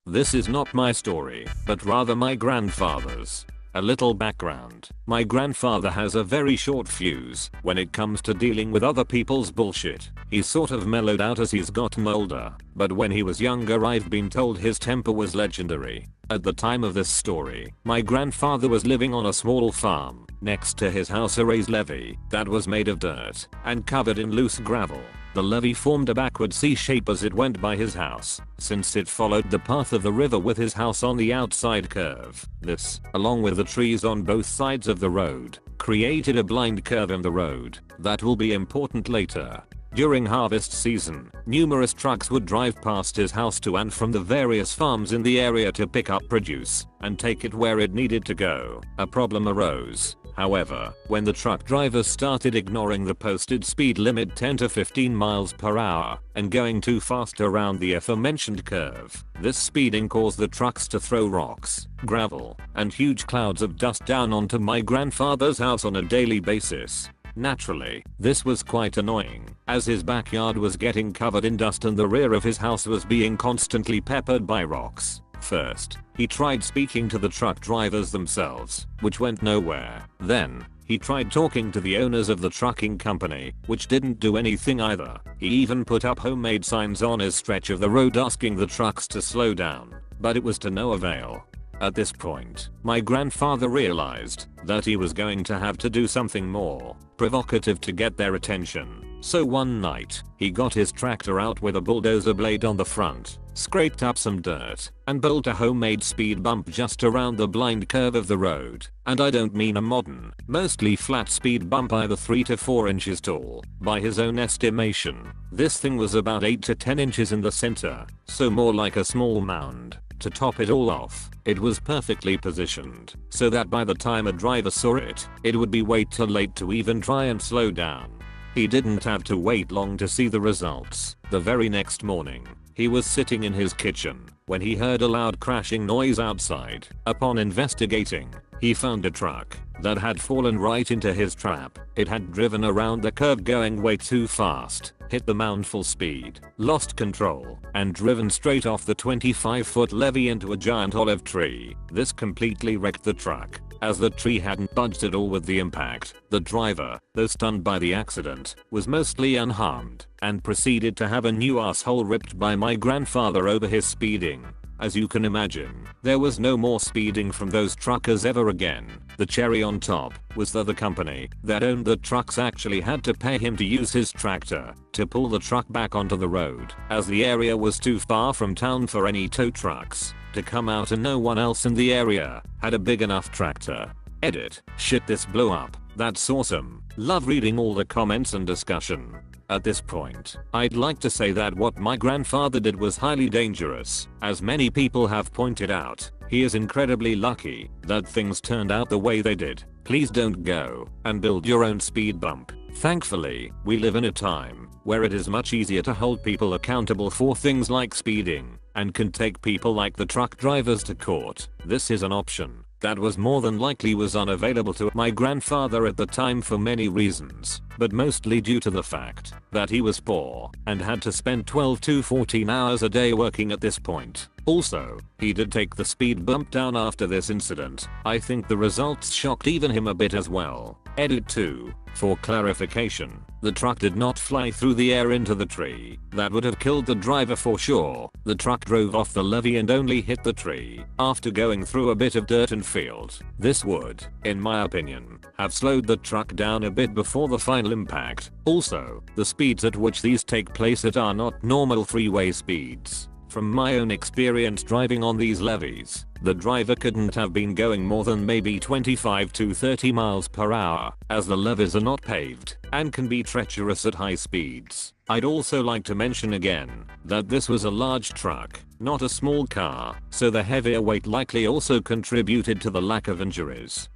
This is not my story, but rather my grandfather's. A little background. My grandfather has a very short fuse when it comes to dealing with other people's bullshit. He's sort of mellowed out as he's gotten older, but when he was younger I've been told his temper was legendary. At the time of this story, my grandfather was living on a small farm. Next to his house a raised levee that was made of dirt and covered in loose gravel. The levee formed a backward C shape as it went by his house, since it followed the path of the river with his house on the outside curve. This, along with the trees on both sides of the road, created a blind curve in the road that will be important later. During harvest season, numerous trucks would drive past his house to and from the various farms in the area to pick up produce and take it where it needed to go. A problem arose, however, when the truck drivers started ignoring the posted speed limit 10 to 15 miles per hour and going too fast around the aforementioned curve. This speeding caused the trucks to throw rocks, gravel, and huge clouds of dust down onto my grandfather's house on a daily basis. Naturally, this was quite annoying, as his backyard was getting covered in dust and the rear of his house was being constantly peppered by rocks. First, he tried speaking to the truck drivers themselves, which went nowhere. Then, he tried talking to the owners of the trucking company, which didn't do anything either. He even put up homemade signs on his stretch of the road asking the trucks to slow down, but it was to no avail. At this point, my grandfather realized that he was going to have to do something more provocative to get their attention. So one night, he got his tractor out with a bulldozer blade on the front, scraped up some dirt, and built a homemade speed bump just around the blind curve of the road. And I don't mean a modern, mostly flat speed bump either 3 to 4 inches tall. By his own estimation, this thing was about 8 to 10 inches in the center, so more like a small mound. To top it all off, it was perfectly positioned so that by the time a driver saw it, it would be way too late to even try and slow down. He didn't have to wait long to see the results. The very next morning, he was sitting in his kitchen when he heard a loud crashing noise outside. Upon investigating, he found a truck that had fallen right into his trap. It had driven around the curve going way too fast, hit the mound full speed, lost control, and driven straight off the 25-foot levee into a giant olive tree. This completely wrecked the truck, as the tree hadn't budged at all with the impact. The driver, though stunned by the accident, was mostly unharmed and proceeded to have a new asshole ripped by my grandfather over his speeding. As you can imagine, there was no more speeding from those truckers ever again. The cherry on top was that the company that owned the trucks actually had to pay him to use his tractor to pull the truck back onto the road, as the area was too far from town for any tow trucks to come out and no one else in the area had a big enough tractor. Edit. Shit, this blew up. That's awesome. Love reading all the comments and discussion. At this point, I'd like to say that what my grandfather did was highly dangerous. As many people have pointed out, he is incredibly lucky that things turned out the way they did. Please don't go and build your own speed bump. Thankfully, we live in a time where it is much easier to hold people accountable for things like speeding and can take people like the truck drivers to court. This is an option that was more than likely was unavailable to my grandfather at the time for many reasons, but mostly due to the fact that he was poor and had to spend 12 to 14 hours a day working at this point. Also, he did take the speed bump down after this incident. I think the results shocked even him a bit as well. Edit 2. For clarification, the truck did not fly through the air into the tree. That would have killed the driver for sure. The truck drove off the levee and only hit the tree after going through a bit of dirt and field. This would, in my opinion, have slowed the truck down a bit before the final impact. Also, the speeds at which these take place at are not normal freeway speeds. From my own experience driving on these levees, the driver couldn't have been going more than maybe 25 to 30 miles per hour, as the levees are not paved and can be treacherous at high speeds. I'd also like to mention again that this was a large truck, not a small car, so the heavier weight likely also contributed to the lack of injuries.